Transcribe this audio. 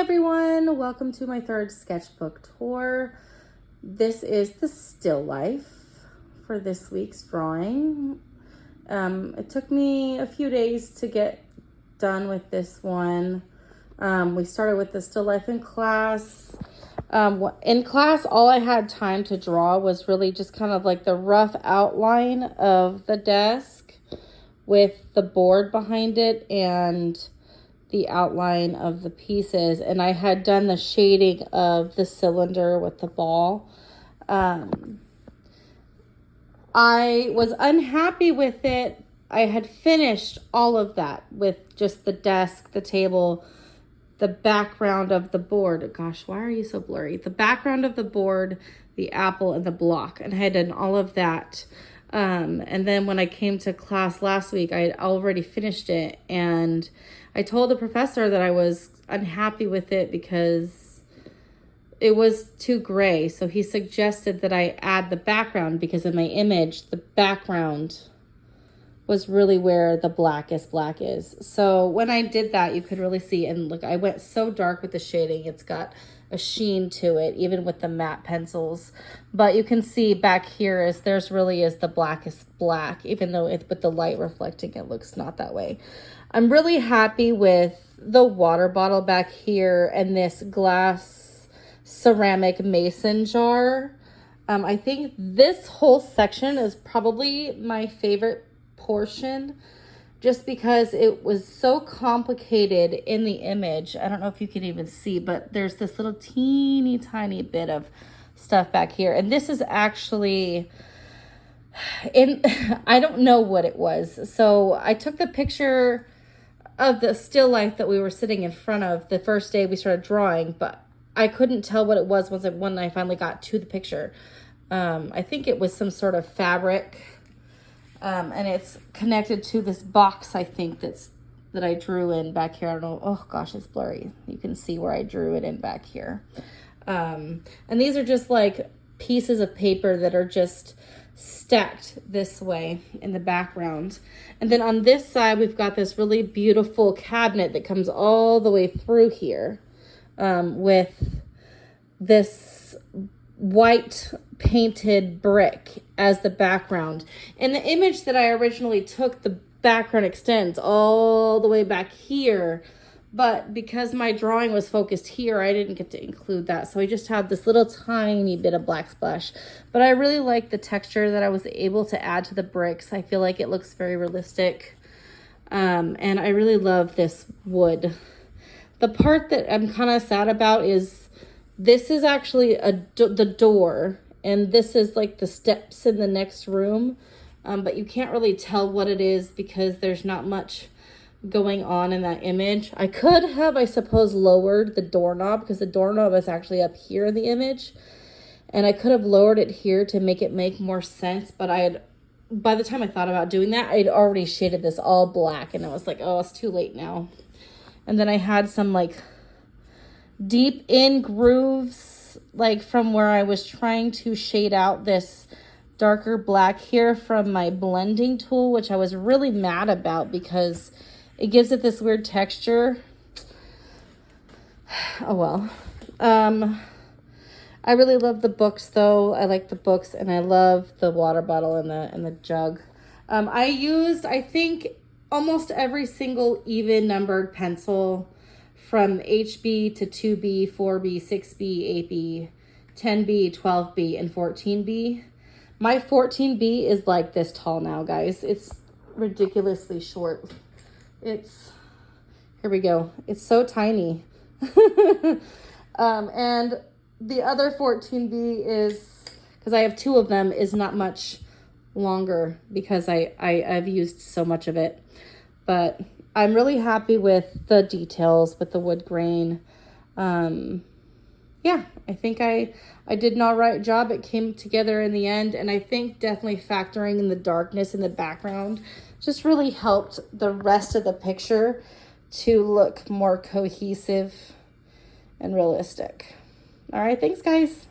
everyone, welcome to my third sketchbook tour. This is the still life for this week's drawing. It took me a few days to get done with this one. We started with the still life in class. In class, all I had time to draw was really just kind of like the rough outline of the desk with the board behind it and the outline of the pieces, and I had done the shading of the cylinder with the ball. I was unhappy with it. I had finished all of that with just the desk, the table, the background of the board. Gosh, why are you so blurry? The background of the board, the apple, and the block, and I had done all of that. And then when I came to class last week, I had already finished it, and I told the professor that I was unhappy with it because it was too gray. So he suggested that I add the background because in my image, the background was really where the blackest black is. So when I did that, you could really see, and look, I went so dark with the shading. It's got a sheen to it, even with the matte pencils. But you can see back here there's really is the blackest black, even though with the light reflecting, it looks not that way. I'm really happy with the water bottle back here and this glass ceramic mason jar. I think this whole section is probably my favorite portion, just because it was so complicated in the image. I don't know if you can even see, but there's this little teeny tiny bit of stuff back here. And this is actually I don't know what it was. So I took the picture of the still life that we were sitting in front of the first day we started drawing, but I couldn't tell what it was when I finally got to the picture. I think it was some sort of fabric. And it's connected to this box, I think, that I drew in back here. I don't know. Oh, gosh, it's blurry. You can see where I drew it in back here. And these are just like pieces of paper that are just stacked this way in the background. And then on this side, we've got this really beautiful cabinet that comes all the way through here with this white painted brick as the background. In the image that I originally took, the background extends all the way back here, but because my drawing was focused here, I didn't get to include that. So I just have this little tiny bit of black splash, but I really like the texture that I was able to add to the bricks. I feel like it looks very realistic. And I really love this wood. The part that I'm kind of sad about is this is actually the door, and this is like the steps in the next room. But you can't really tell what it is because there's not much going on in that image. I could have, I suppose, lowered the doorknob because the doorknob is actually up here in the image. And I could have lowered it here to make it make more sense. But by the time I thought about doing that, I'd already shaded this all black. And I was like, oh, it's too late now. And then I had some like deep in grooves, like from where I was trying to shade out this darker black here from my blending tool, which I was really mad about because it gives it this weird texture. Oh well. I really love the books though. I like the books, and I love the water bottle and the jug. I used, I think, almost every single even numbered pencil from HB to 2B, 4B, 6B, 8B, 10B, 12B, and 14B. My 14B is like this tall now, guys. It's ridiculously short. Here we go. It's so tiny. And the other 14B is, because I have two of them, is not much longer because I've used so much of it. But I'm really happy with the details, with the wood grain. Yeah, I think I did an all right job. It came together in the end, and I think definitely factoring in the darkness in the background just really helped the rest of the picture to look more cohesive and realistic. All right, thanks, guys.